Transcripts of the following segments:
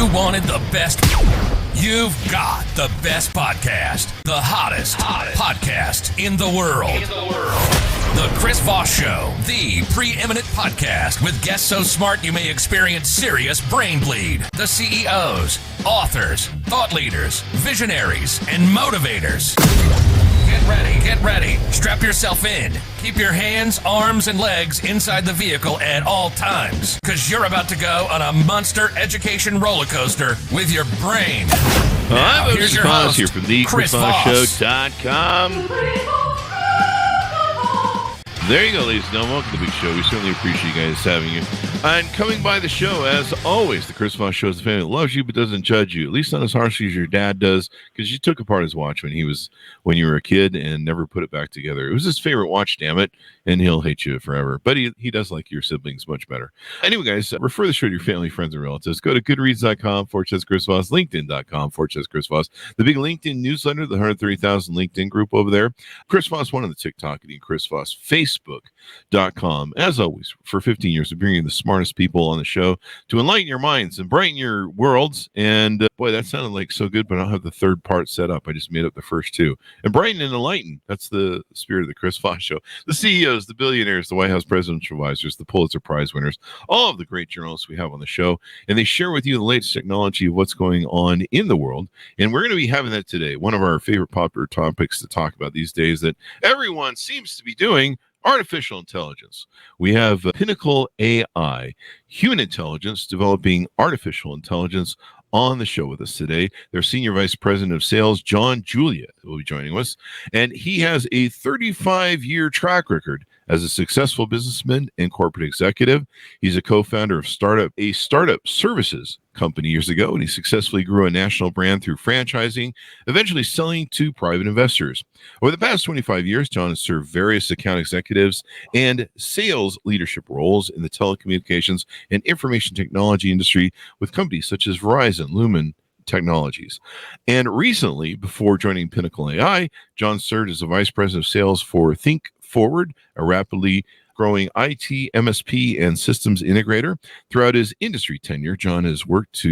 You wanted the best. You've got the best podcast. The hottest podcast in the world. The Chris Voss Show, the preeminent podcast with guests so smart you may experience serious brain bleed. The CEOs, authors, thought leaders, visionaries, and motivators. Get ready. Strap yourself in. Keep your hands, arms, and legs inside the vehicle at all times, because you're about to go on a monster education roller coaster with your brain. Now, here's your host, here from the ChrisVossShow.com. There you go, ladies and gentlemen. Welcome to the big show. We certainly appreciate you guys having you. And coming by the show, as always, the Chris Voss Show is the family that loves you but doesn't judge you, at least not as harshly as your dad does, because you took apart his watch when you were a kid and never put it back together. It was his favorite watch, damn it, and he'll hate you forever. But he does like your siblings much better. Anyway, guys, refer the show to your family, friends, and relatives. Go to goodreads.com/Chris Voss, linkedin.com/Chris Voss, the big LinkedIn newsletter, the 130,000 LinkedIn group over there. Chris Voss, one of the TikTok, and Chris Voss, Facebook.com. As always, for 15 years, of bringing the smartest people on the show to enlighten your minds and brighten your worlds. And boy, that sounded like so good, but I don't have the third part set up. I just made up the first two. And brighten and enlighten. That's the spirit of the Chris Voss Show. The CEOs, the billionaires, the White House presidential advisors, the Pulitzer Prize winners, all of the great journalists we have on the show. And they share with you the latest technology of what's going on in the world. And we're going to be having that today. One of our favorite popular topics to talk about these days that everyone seems to be doing: artificial intelligence. We have Pinnacle AI, human intelligence, developing artificial intelligence, on the show with us today. Their Senior Vice President of Sales, John Julia, will be joining us. And he has a 35-year track record as a successful businessman and corporate executive. He's a co-founder of a startup services company years ago, and he successfully grew a national brand through franchising, eventually selling to private investors. Over the past 25 years, John has served various account executives and sales leadership roles in the telecommunications and information technology industry with companies such as Verizon, Lumen Technologies. And recently, before joining Pinnacle AI, John served as a vice president of sales for Think Forward, a rapidly growing IT, MSP, and systems integrator. Throughout his industry tenure, John has worked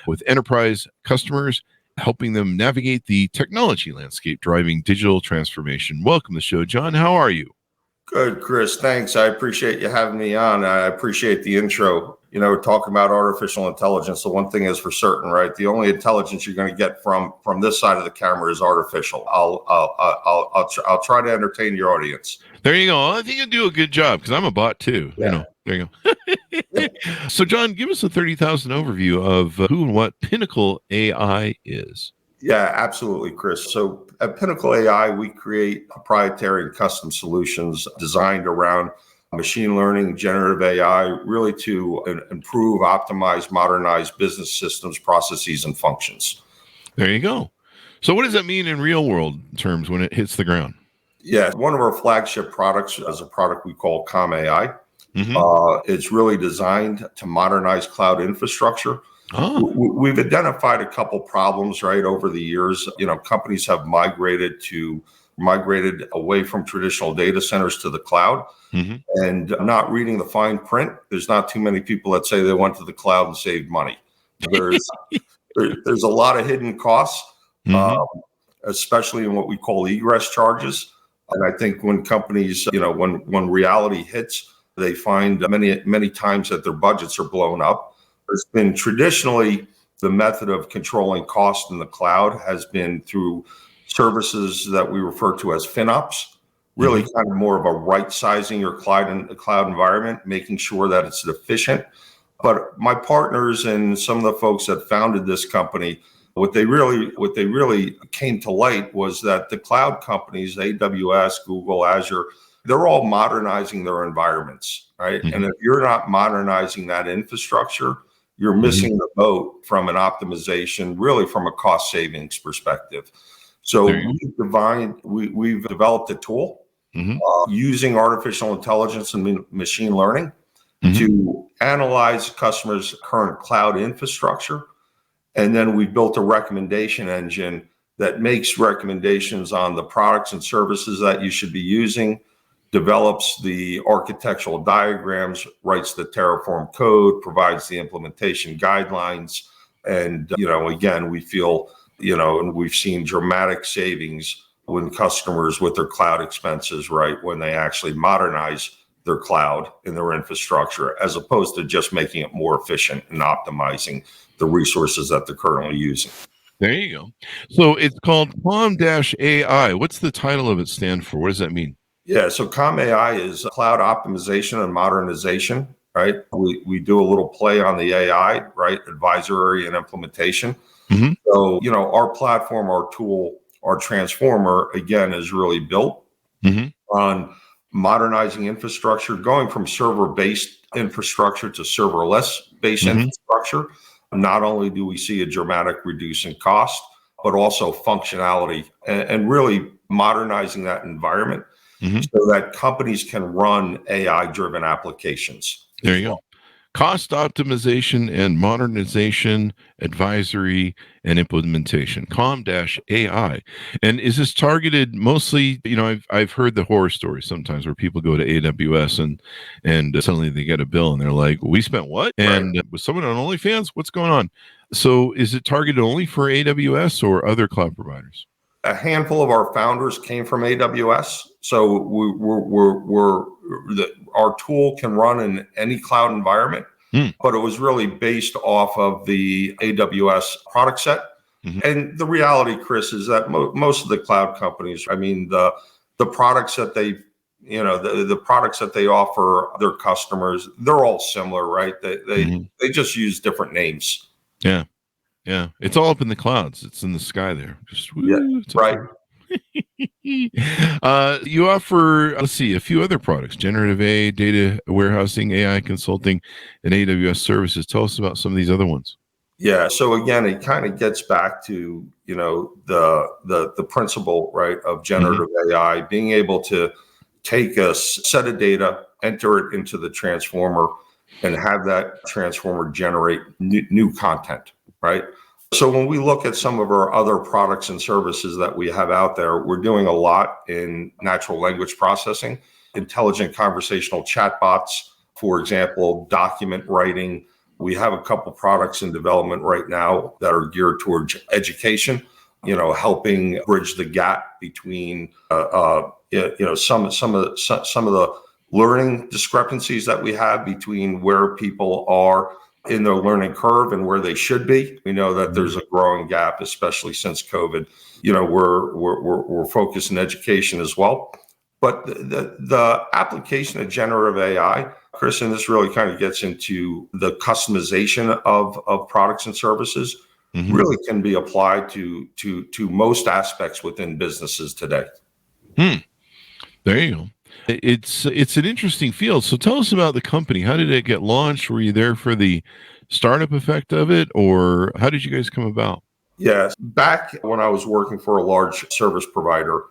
with enterprise customers, helping them navigate the technology landscape, driving digital transformation. Welcome to the show, John. How are you? Good, Chris. Thanks. I appreciate you having me on. I appreciate the intro. Talking about artificial intelligence, the one thing is for certain, right? The only intelligence you're going to get from this side of the camera is artificial. I'll try to entertain your audience. There you go. I think you do a good job, because I'm a bot too. Yeah. There you go. So, John, give us a 30,000 overview of who and what Pinnacle AI is. Yeah, absolutely, Chris. So at Pinnacle AI, we create proprietary and custom solutions designed around machine learning, generative AI, really to improve, optimize, modernize business systems, processes, and functions. There you go. So what does that mean in real world terms when it hits the ground? Yeah, one of our flagship products is a product we call ComAI. Mm-hmm. It's really designed to modernize cloud infrastructure. Oh. We've identified a couple problems, right, over the years. Companies have migrated away from traditional data centers to the cloud. Mm-hmm. And not reading the fine print, there's not too many people that say they went to the cloud and saved money. There's a lot of hidden costs, mm-hmm. Especially in what we call egress charges. And I think when companies, when reality hits, they find many times that their budgets are blown up. There's been traditionally the method of controlling cost in the cloud has been through services that we refer to as FinOps, really kind of more of a right-sizing your cloud environment, making sure that it's efficient. But my partners and some of the folks that founded this company, what they really came to light was that the cloud companies, AWS, Google, Azure, they're all modernizing their environments, right? Mm-hmm. And if you're not modernizing that infrastructure, you're missing the boat from an optimization, really from a cost savings perspective. So we've developed a tool using artificial intelligence and machine learning to analyze customers' current cloud infrastructure. And then we built a recommendation engine that makes recommendations on the products and services that you should be using, develops the architectural diagrams, writes the Terraform code, provides the implementation guidelines, And, again, we feel, and we've seen dramatic savings when customers with their cloud expenses, right, when they actually modernize their cloud and their infrastructure, as opposed to just making it more efficient and optimizing the resources that they're currently using. There you go. So it's called COM-AI. What's the title of it stand for? What does that mean? Yeah, so COM-AI is cloud optimization and modernization, right? We do a little play on the AI, right? Advisory and implementation. Mm-hmm. So, our platform, our tool, our transformer, again, is really built on modernizing infrastructure, going from server-based infrastructure to serverless-based infrastructure. Not only do we see a dramatic reduce in cost, but also functionality and really modernizing that environment so that companies can run AI-driven applications. There you go. Cost optimization and modernization, advisory and implementation. COM-AI. And is this targeted mostly? I've heard the horror stories sometimes where people go to AWS and suddenly they get a bill and they're like, "We spent what?" And was someone on OnlyFans? What's going on? So is it targeted only for AWS or other cloud providers? A handful of our founders came from AWS, so our tool can run in any cloud environment, but it was really based off of the AWS product set. And the reality, Chris, is that most of the cloud companies, the products that they, the products that they offer their customers, they're all similar, right? They just use different names. Yeah. Yeah, it's all up in the clouds. It's in the sky there. Just right. You offer, a few other products: generative AI, data warehousing, AI consulting, and AWS services. Tell us about some of these other ones. Yeah. So again, it kind of gets back to the principle, right, of generative AI, being able to take a set of data, enter it into the transformer, and have that transformer generate new content. Right. So when we look at some of our other products and services that we have out there, we're doing a lot in natural language processing, intelligent conversational chatbots, for example, document writing. We have a couple products in development right now that are geared towards education, helping bridge the gap between, some of the learning discrepancies that we have between where people are in their learning curve and where they should be. We know that there's a growing gap, especially since COVID. We're focused in education as well. But the application of generative AI, Chris, and this really kind of gets into the customization of products and services, really can be applied to most aspects within businesses today. There you go. It's an interesting field. So tell us about the company. How did it get launched? Were you there for the startup effect of it, or how did you guys come about? Yes, back when I was working for a large service provider,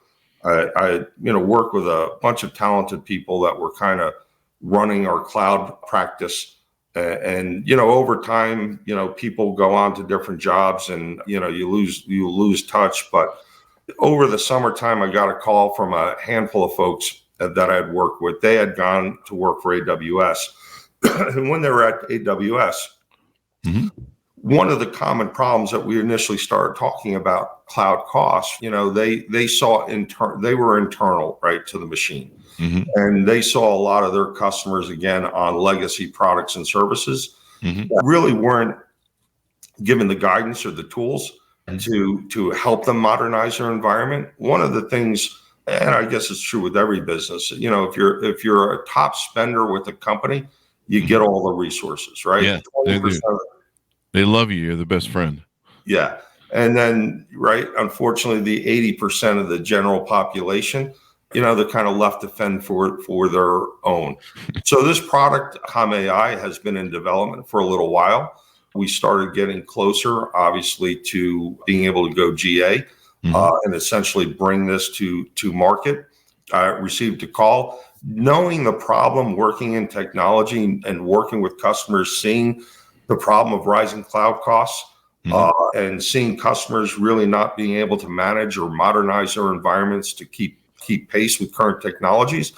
I worked with a bunch of talented people that were kind of running our cloud practice. And over time, people go on to different jobs, and you lose touch. But over the summertime, I got a call from a handful of folks that I had worked with. They had gone to work for AWS. And when they were at AWS, one of the common problems that we initially started talking about cloud costs, they saw they were internal, right, to the machine. And they saw a lot of their customers, again, on legacy products and services that really weren't given the guidance or the tools to help them modernize their environment. One of the things, and I guess it's true with every business, if you're a top spender with a company, you get all the resources, right? Yeah, they love you. You're the best friend. Yeah. And then, right, unfortunately, the 80% of the general population, they're kind of left to fend for their own. So this product, COM-AI, has been in development for a little while. We started getting closer, obviously, to being able to go GA and essentially bring this to market. I received a call, knowing the problem, working in technology and working with customers, seeing the problem of rising cloud costs and seeing customers really not being able to manage or modernize their environments to keep pace with current technologies.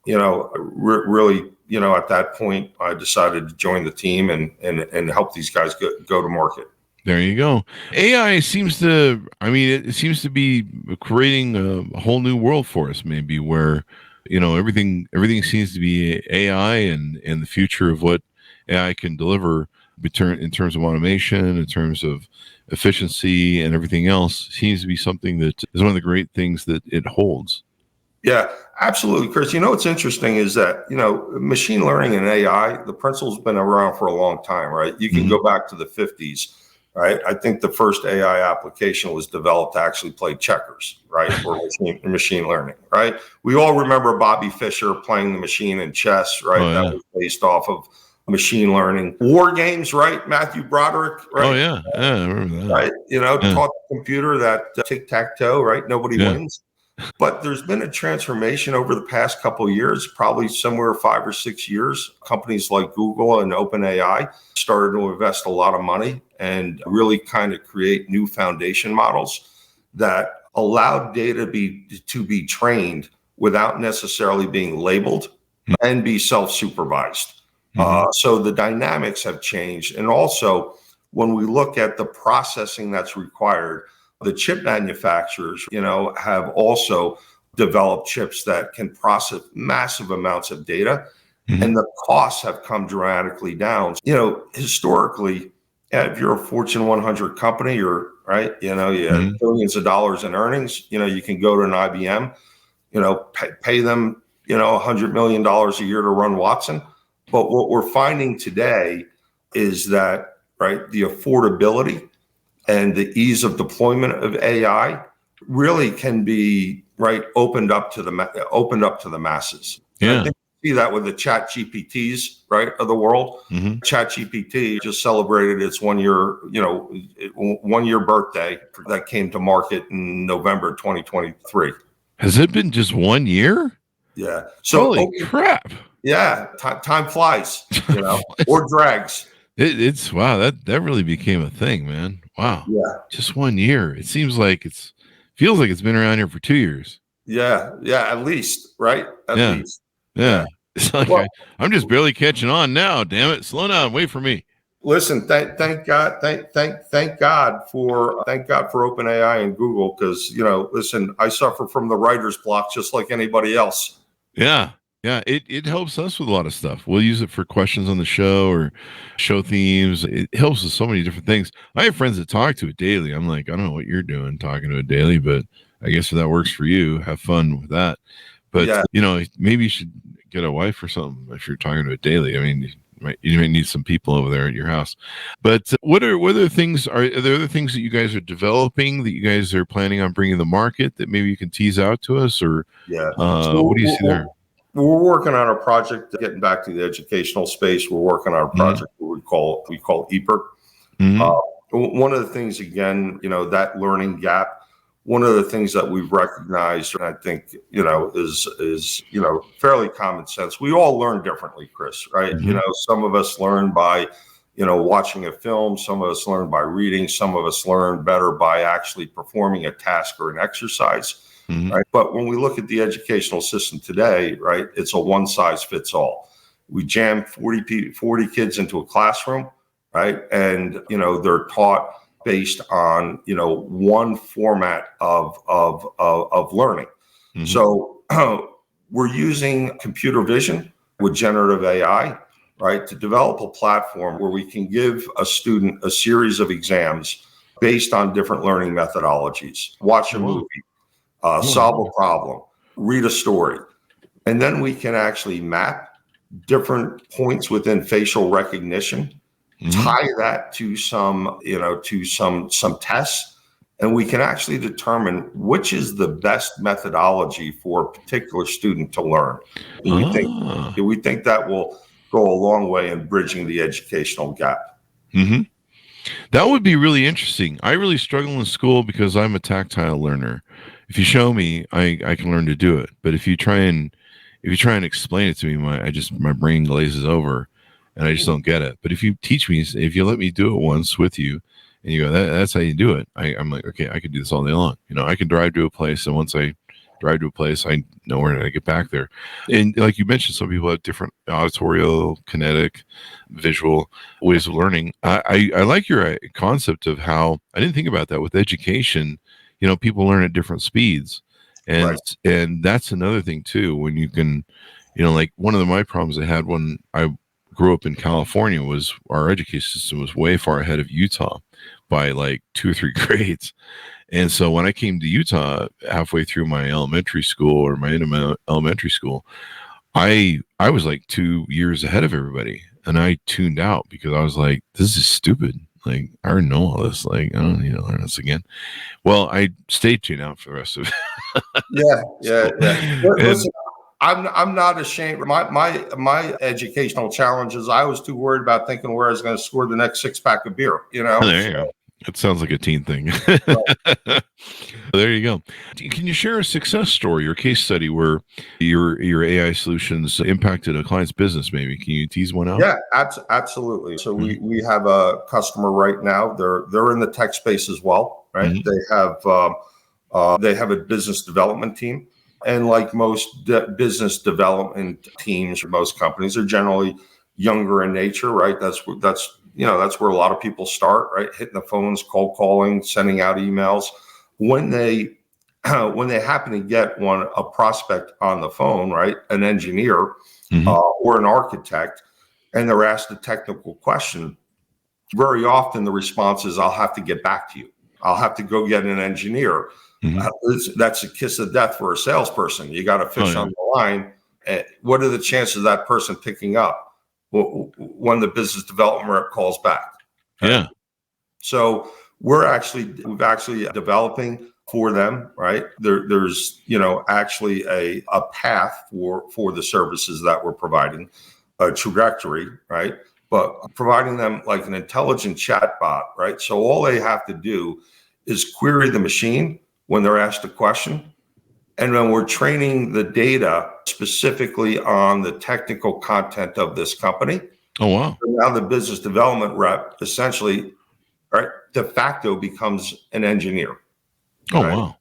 Really, at that point, I decided to join the team and help these guys go to market. There you go. AI seems to, it seems to be creating a whole new world for us, maybe where, everything seems to be AI and the future of what AI can deliver in terms of automation, in terms of efficiency and everything else seems to be something that is one of the great things that it holds. Yeah, absolutely, Chris. What's interesting is that, machine learning and AI, the principle's been around for a long time, right? You can go back to the 50s, right? I think the first AI application was developed to actually play checkers, right? Or machine learning, right? We all remember Bobby Fischer playing the machine in chess, right? Oh, yeah. That was based off of machine learning. War games, right? Matthew Broderick, right? Oh, yeah. Yeah, I remember that. Right? Taught the computer that tic-tac-toe, right? Nobody wins. But there's been a transformation over the past couple of years, probably somewhere 5 or 6 years. Companies like Google and OpenAI started to invest a lot of money and really kind of create new foundation models that allow data to be trained without necessarily being labeled and be self-supervised. So the dynamics have changed. And also, when we look at the processing that's required, the chip manufacturers, have also developed chips that can process massive amounts of data, and the costs have come dramatically down. Historically, if you're a Fortune 100 company, you have billions of dollars in earnings, you can go to an IBM, pay them, $100 million a year to run Watson. But what we're finding today is that, right, the affordability and the ease of deployment of AI really can be opened up to the masses. Yeah. I think you see that with the Chat GPTs, right, of the world. Chat GPT just celebrated its 1 year, 1 year birthday that came to market in November 2023. Has it been just 1 year? Yeah. So holy crap. Yeah, time flies, or drags. It's wow, that really became a thing, man. Wow. Yeah. Just 1 year. It seems like feels like it's been around here for 2 years. Yeah, at least, right? At least. Yeah. It's like I'm just barely catching on now. Damn it. Slow down. Wait for me. Listen, thank God for OpenAI and Google, because listen, I suffer from the writer's block just like anybody else. Yeah. Yeah, it helps us with a lot of stuff. We'll use it for questions on the show or show themes. It helps with so many different things. I have friends that talk to it daily. I'm like, I don't know what you're doing talking to it daily, but I guess if that works for you, have fun with that. But, maybe you should get a wife or something if you're talking to it daily. I mean, you might need some people over there at your house. But what other things are there other things that you guys are developing that you guys are planning on bringing to the market that maybe you can tease out to us? Or what do you see there? We're working on a project, getting back to the educational space. We're working on a project we call EPER. One of the things, again, that learning gap, one of the things that we've recognized, and I think, is fairly common sense. We all learn differently, Chris, right? Some of us learn by, watching a film. Some of us learn by reading. Some of us learn better by actually performing a task or an exercise. Right. But when we look at the educational system today, right, it's a one size fits all. We jam 40 kids into a classroom, right? And, they're taught based on, one format of learning. So we're using computer vision with generative AI, right, to develop a platform where we can give a student a series of exams based on different learning methodologies. Watch a movie. Solve a problem, read a story, and then we can actually map different points within facial recognition, tie that to some tests, and we can actually determine which is the best methodology for a particular student to learn. And we think that will go a long way in bridging the educational gap. That would be really interesting. I really struggle in school because I'm a tactile learner. If you show me, I can learn to do it. But if you try and explain it to me, my brain glazes over, and I just don't get it. But if you teach me, if you let me do it once with you, and you go, that's how you do it. I'm like, okay, I could do this all day long. I can drive to a place, and once I drive to a place, I know where to get back there. And like you mentioned, some people have different auditorial, kinetic, visual ways of learning. I like your concept of how, I didn't think about that with education. People learn at different speeds. And that's another thing too, when you can, like one of my problems I had when I grew up in California was our education system was way far ahead of Utah by like 2 or 3 grades. And so when I came to Utah halfway through my elementary school or my elementary school, I was like 2 years ahead of everybody, and I tuned out because I was like, this is stupid. Like, I already know all this. Like, I don't need to learn this again. Well, I stayed tuned out for the rest of it. Yeah. Listen, I'm not ashamed. My educational challenges, I was too worried about thinking where I was going to score the next 6-pack of beer. There you go. It sounds like a teen thing. Right. There you go. Can you share a success story or case study where your AI solutions impacted a client's business? Maybe can you tease one out? Yeah, absolutely. So we have a customer right now. They're in the tech space as well, right? Mm-hmm. They have a business development team, and like most business development teams or most companies, are generally younger in nature, right? That's where a lot of people start, right? Hitting the phones, cold calling, sending out emails. When they happen to get a prospect on the phone, right? An engineer or an architect, and they're asked a technical question, very often the response is, I'll have to get back to you. I'll have to go get an engineer. Mm-hmm. That's a kiss of death for a salesperson. You got a fish on the line. What are the chances of that person picking up when the business development calls back? Right? Yeah. So we're actually developing for them, right? There's actually a path for the services that we're providing, a trajectory, right? But providing them like an intelligent chatbot, right? So all they have to do is query the machine when they're asked a question. And then we're training the data specifically on the technical content of this company. Oh, wow. So now the business development rep essentially, right, de facto becomes an engineer. Oh, right? wow.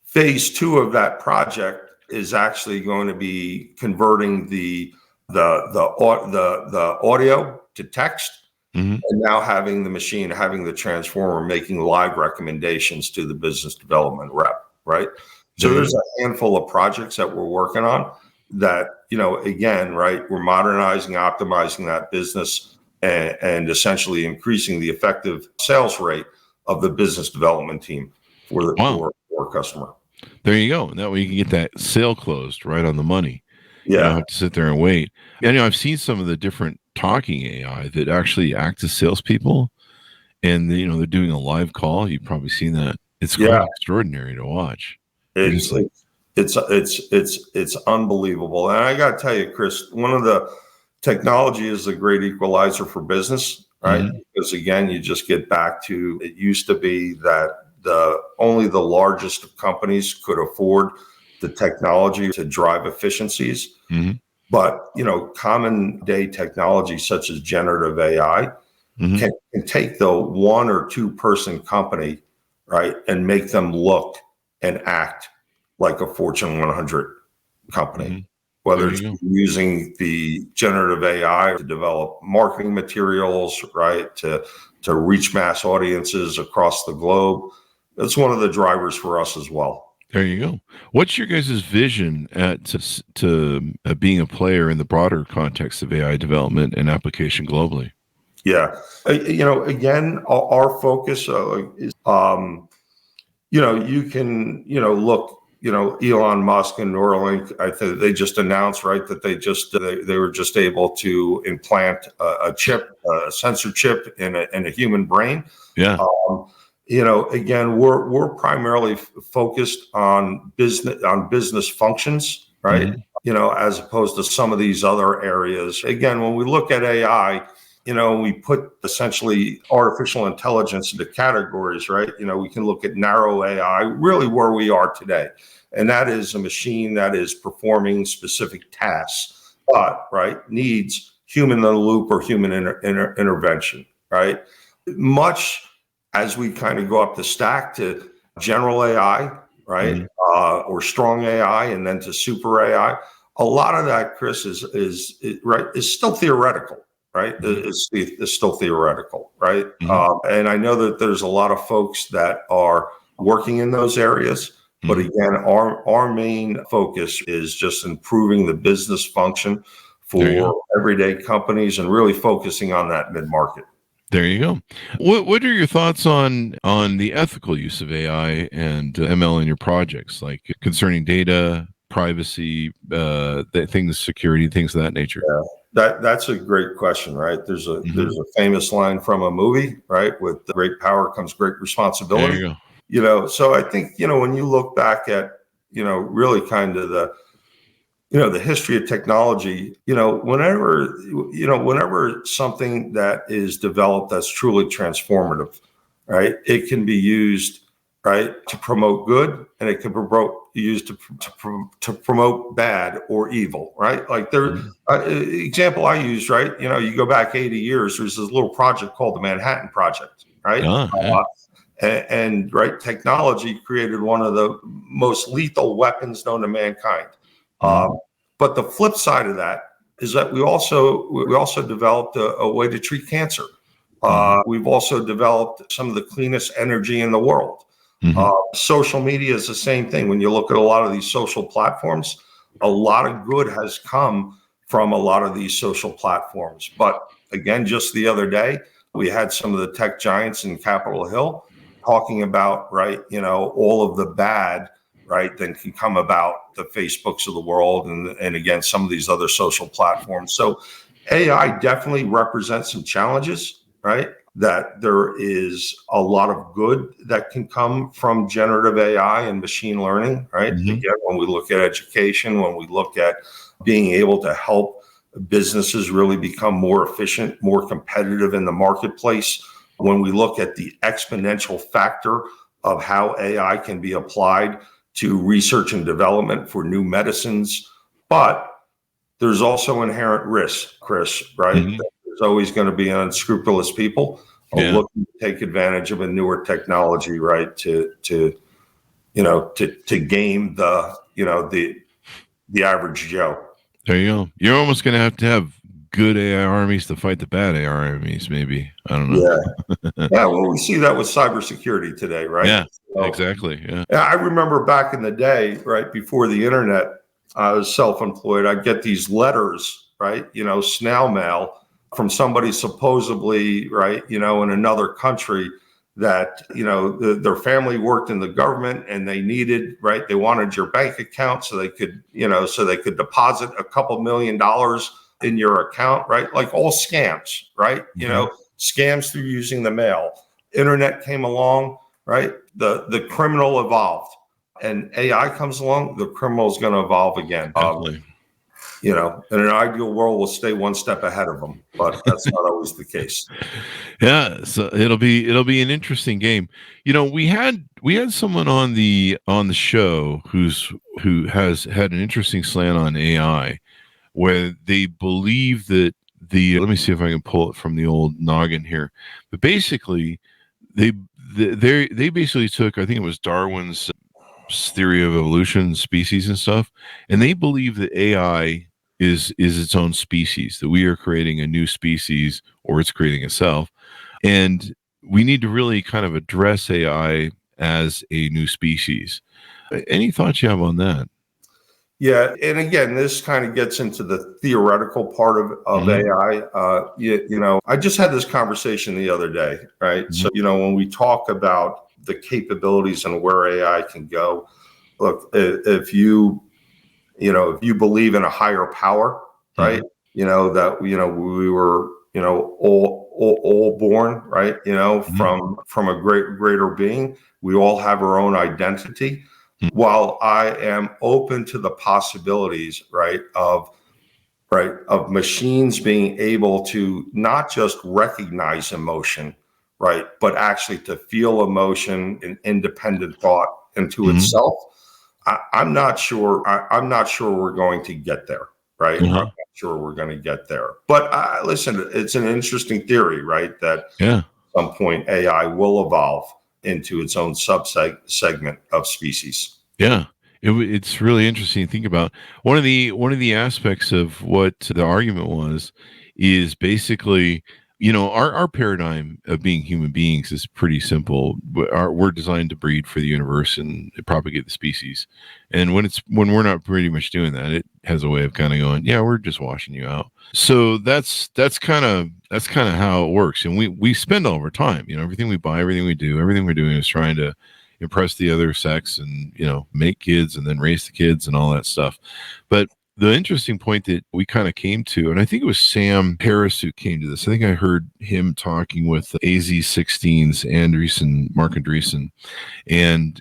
Phase 2 of that project is actually going to be converting the audio to text. Mm-hmm. And now having the transformer making live recommendations to the business development rep, right? So there's a handful of projects that we're working on that, again, right, we're modernizing, optimizing that business and essentially increasing the effective sales rate of the business development team for customer. There you go. And that way you can get that sale closed right on the money. Yeah. You don't have to sit there and wait. And I've seen some of the different talking AI that actually act as salespeople, and they're doing a live call. You've probably seen that. It's quite extraordinary to watch. It's unbelievable. And I got to tell you, Chris, one of the technology is a great equalizer for business, right? Mm-hmm. Because again, you just get back to, it used to be that only the largest of companies could afford the technology to drive efficiencies. Mm-hmm. But, common day technology such as generative AI can take the 1 or 2 person company, right, and make them look and act like a Fortune 100 company. Mm-hmm. Whether it's using the generative AI to develop marketing materials, right, to reach mass audiences across the globe. That's one of the drivers for us as well. There you go. What's your guys' vision to being a player in the broader context of AI development and application globally? Yeah. Again, our focus is, you can, look, Elon Musk and Neuralink, I think they just announced, right, that they were just able to implant a sensor chip in a human brain. Yeah. Again, we're primarily focused on business functions, right? Mm-hmm. As opposed to some of these other areas. Again, when we look at AI, we put essentially artificial intelligence into categories, right? We can look at narrow AI, really where we are today. And that is a machine that is performing specific tasks, but, right, needs human in the loop or human intervention, right? Much as we kind of go up the stack to general AI, right? Or strong AI, and then to super AI. A lot of that, Chris, is still theoretical, right? Is still theoretical, right? And I know that there's a lot of folks that are working in those areas, but again, our main focus is just improving the business function for everyday companies and really focusing on that mid-market. There you go. What are your thoughts on the ethical use of AI and ML in your projects, like concerning data, privacy, things, security, things of that nature? Yeah, that's a great question, right? There's a famous line from a movie, right? With great power comes great responsibility. There you go. So I think, when you look back at, really kind of the history of technology, whenever something that is developed that's truly transformative, right, it can be used, right, to promote good, and it can be used to promote bad or evil, right? Like example I use, right, you go back 80 years, there's this little project called the Manhattan Project, right? And right, technology created one of the most lethal weapons known to mankind. But the flip side of that is that we also developed a way to treat cancer. We've also developed some of the cleanest energy in the world. Social media is the same thing. When you look at a lot of these social platforms, a lot of good has come from a lot of these social platforms. But again, just the other day, we had some of the tech giants in Capitol Hill talking about, right, all of the bad, right, that can come about the Facebooks of the world and again, some of these other social platforms. So AI definitely represents some challenges, right? That there is a lot of good that can come from generative AI and machine learning, right? Again, when we look at education, when we look at being able to help businesses really become more efficient, more competitive in the marketplace, when we look at the exponential factor of how AI can be applied to research and development for new medicines. But there's also inherent risk, Chris, right? There's always going to be unscrupulous people looking to take advantage of a newer technology, right? To game the average Joe. There you go. You're almost going to have good AI armies to fight the bad AI armies, maybe. I don't know. Yeah, well, we see that with cybersecurity today, right? Yeah, exactly. Yeah. I remember back in the day, right, before the internet, I was self-employed. I'd get these letters, right, snail mail from somebody supposedly, right, in another country that, their family worked in the government and they needed, right, they wanted your bank account so they could deposit a couple $1 million in your account, right? Like all scams, right? Scams through using the mail. Internet came along, right? The criminal evolved, and AI comes along, the criminal is going to evolve again. Definitely. In an ideal world, we'll stay one step ahead of them, but that's not always the case. Yeah, so it'll be an interesting game. We had someone on the show who has had an interesting slant on AI, where they believe that let me see if I can pull it from the old noggin here, but basically they basically took, I think it was Darwin's theory of evolution, species and stuff, and they believe that AI is its own species, that we are creating a new species or it's creating itself, and we need to really kind of address AI as a new species. Any thoughts you have on that? Yeah, and again, this kind of gets into the theoretical part of AI. I just had this conversation the other day, right? So, when we talk about the capabilities and where AI can go, look, if you believe in a higher power, right? That we were all born, right? From a greater being. We all have our own identity. While I am open to the possibilities, right, of machines being able to not just recognize emotion, right, but actually to feel emotion and independent thought into itself, I'm not sure. I'm not sure we're going to get there, right? I'm not sure we're going to get there. But listen, it's an interesting theory, right? That at some point AI will evolve into its own segment of species. Yeah. It's really interesting to think about. One of the aspects of what the argument was is basically, our paradigm of being human beings is pretty simple. We're designed to breed for the universe and propagate the species. And when we're not pretty much doing that, it has a way of kind of going, yeah, we're just washing you out. So that's kind of how it works. And we spend all of our time, everything we buy, everything we do, everything we're doing is trying to impress the other sex and, make kids and then raise the kids and all that stuff. But the interesting point that we kind of came to, and I think it was Sam Harris who came to this. I think I heard him talking with AZ16's Mark Andreessen, and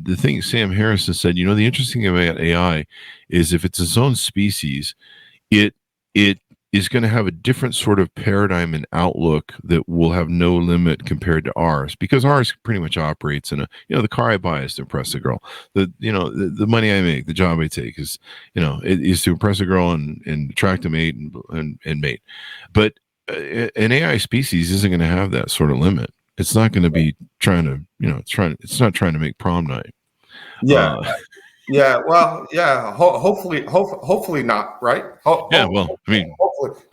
the thing Sam Harris has said, the interesting thing about AI is if it's its own species, it is going to have a different sort of paradigm and outlook that will have no limit compared to ours, because ours pretty much operates in the car I buy is to impress a girl. The money I make, the job I take is, it is to impress a girl and attract a mate and mate. But an AI species isn't going to have that sort of limit. It's not going to be trying to, it's not trying to make prom night. Yeah. Yeah, well, yeah. Hopefully not, right? Hopefully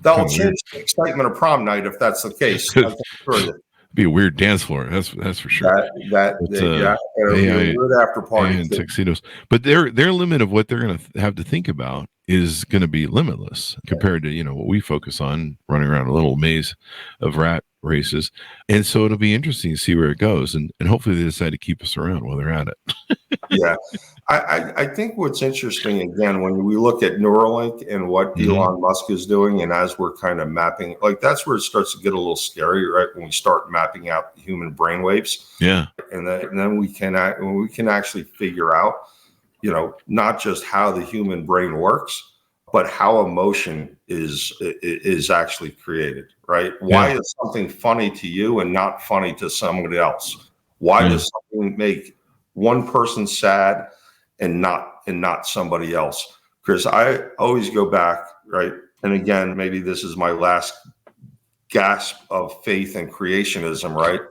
that'll change the excitement of prom night if that's the case. It'd be a weird dance floor. That's for sure. It'll be a weird after party and tuxedos. But their limit of what they're going to have to think about is going to be limitless compared to what we focus on, running around a little maze of rat races. And so it'll be interesting to see where it goes, and hopefully they decide to keep us around while they're at it. Yeah. I think what's interesting, again, when we look at Neuralink and what Elon Musk is doing, and as we're kind of mapping, that's where it starts to get a little scary, right? When we start mapping out the human brainwaves. Yeah. And then we can actually figure out, not just how the human brain works, but how emotion is actually created, right? Yeah. Why is something funny to you and not funny to somebody else? Why does something make one person sad and not somebody else? Chris, I always go back, right? And again, maybe this is my last gasp of faith in creationism, right?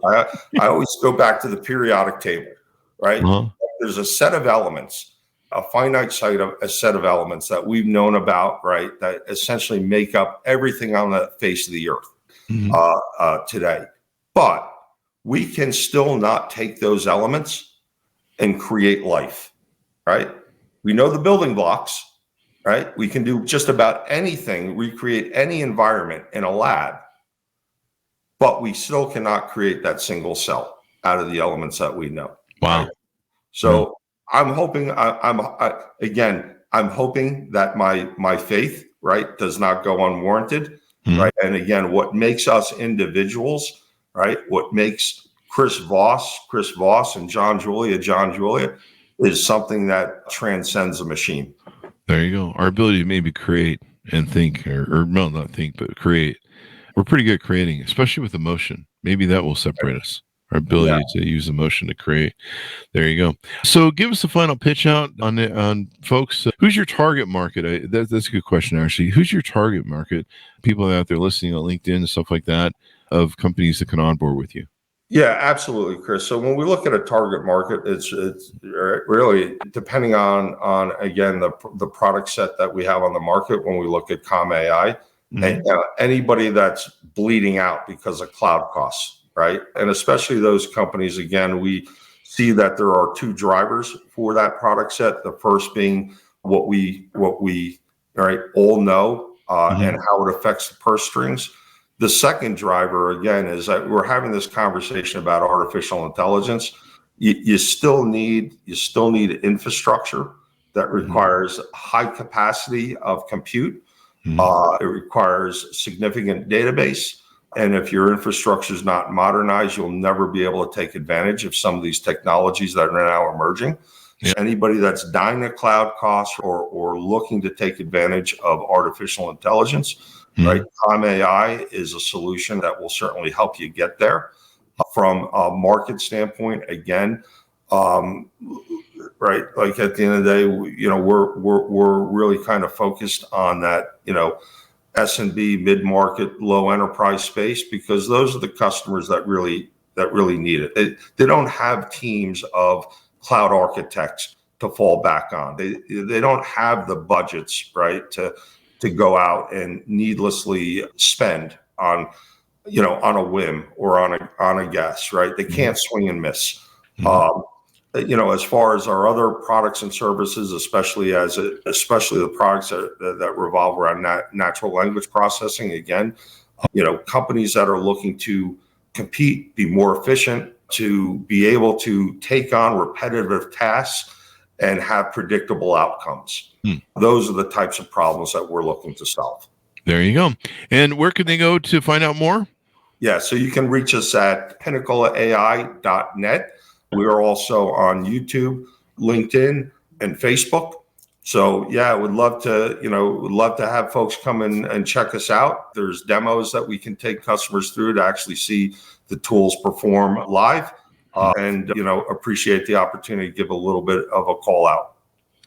I always go back to the periodic table, right? Uh-huh. There's a set of elements, a finite set of elements that we've known about, right? That essentially make up everything on the face of the earth today. But we can still not take those elements and create life, right? We know the building blocks, right? We can do just about anything, recreate any environment in a lab, but we still cannot create that single cell out of the elements that we know. Wow. Right? So I'm hoping, I'm hoping that my faith, right, does not go unwarranted, right? And again, what makes us individuals, right? What makes Chris Voss and John Julia is something that transcends a machine. There you go. Our ability to maybe create and think, or no, not think, but create. We're pretty good at creating, especially with emotion. Maybe that will separate us. Our ability to use emotion to create. There you go. So give us a final pitch out on folks. Who's your target market? That's a good question, actually. Who's your target market? People out there listening on LinkedIn and stuff like that, of companies that can onboard with you. Yeah, absolutely, Chris. So when we look at a target market, it's really depending on again the product set that we have on the market. When we look at ComAI, and anybody that's bleeding out because of cloud costs, right? And especially those companies. Again, we see that there are two drivers for that product set. The first being what we all know and how it affects the purse strings. The second driver, again, is that we're having this conversation about artificial intelligence. You still need infrastructure that requires high capacity of compute. It requires significant database. And if your infrastructure is not modernized, you'll never be able to take advantage of some of these technologies that are now emerging. Yeah. Anybody that's dying of cloud costs or looking to take advantage of artificial intelligence, right? ComAI is a solution that will certainly help you get there. From a market standpoint, again, right? Like at the end of the day, we're really kind of focused on that, S&B, mid-market, low enterprise space, because those are the customers that really that really need it. They don't have teams of cloud architects to fall back on. They don't have the budgets, right, to go out and needlessly spend on a whim or on a guess, right? They can't swing and miss. As far as our other products and services, especially the products that revolve around natural language processing, again, companies that are looking to compete, be more efficient, to be able to take on repetitive tasks and have predictable outcomes. Those are the types of problems that we're looking to solve. There you go. And where can they go to find out more? Yeah, so you can reach us at pinnacleai.net. We are also on YouTube, LinkedIn, and Facebook. So yeah, would love to have folks come in and check us out. There's demos that we can take customers through to actually see the tools perform live, and appreciate the opportunity to give a little bit of a call out.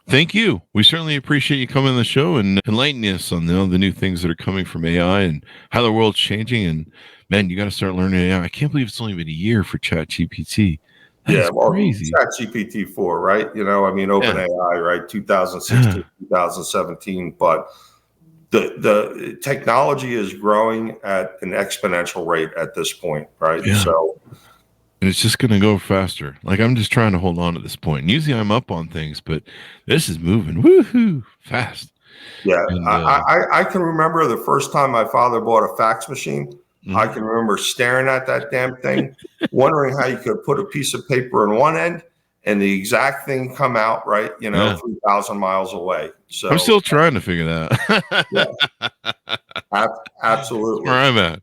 Thank you. We certainly appreciate you coming on the show and enlightening us on the new things that are coming from AI and how the world's changing. And man, you got to start learning AI. I can't believe it's only been a year for ChatGPT. Crazy. ChatGPT 4, right? OpenAI, right? 2016, 2017, but the technology is growing at an exponential rate at this point, right? Yeah. So, and it's just going to go faster. Like, I'm just trying to hold on to this point. And usually I'm up on things, but this is moving fast. Yeah, and, I can remember the first time my father bought a fax machine. I can remember staring at that damn thing, wondering how you could put a piece of paper in one end and the exact thing come out, right, 3,000 miles away. So I'm still trying to figure that out. Absolutely. That's where I'm at.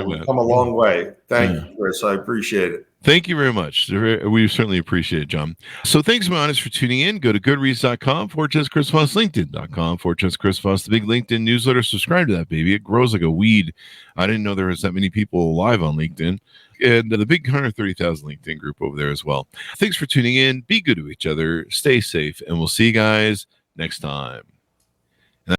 We've come a long way. Thank you, Chris. I appreciate it. Thank you very much. We certainly appreciate it, John. So thanks, my honest, for tuning in. Go to goodreads.com/Chris Voss, LinkedIn.com/Chris Voss, the big LinkedIn newsletter. Subscribe to that, baby. It grows like a weed. I didn't know there was that many people live on LinkedIn. And the big 130,000 LinkedIn group over there as well. Thanks for tuning in. Be good to each other. Stay safe. And we'll see you guys next time.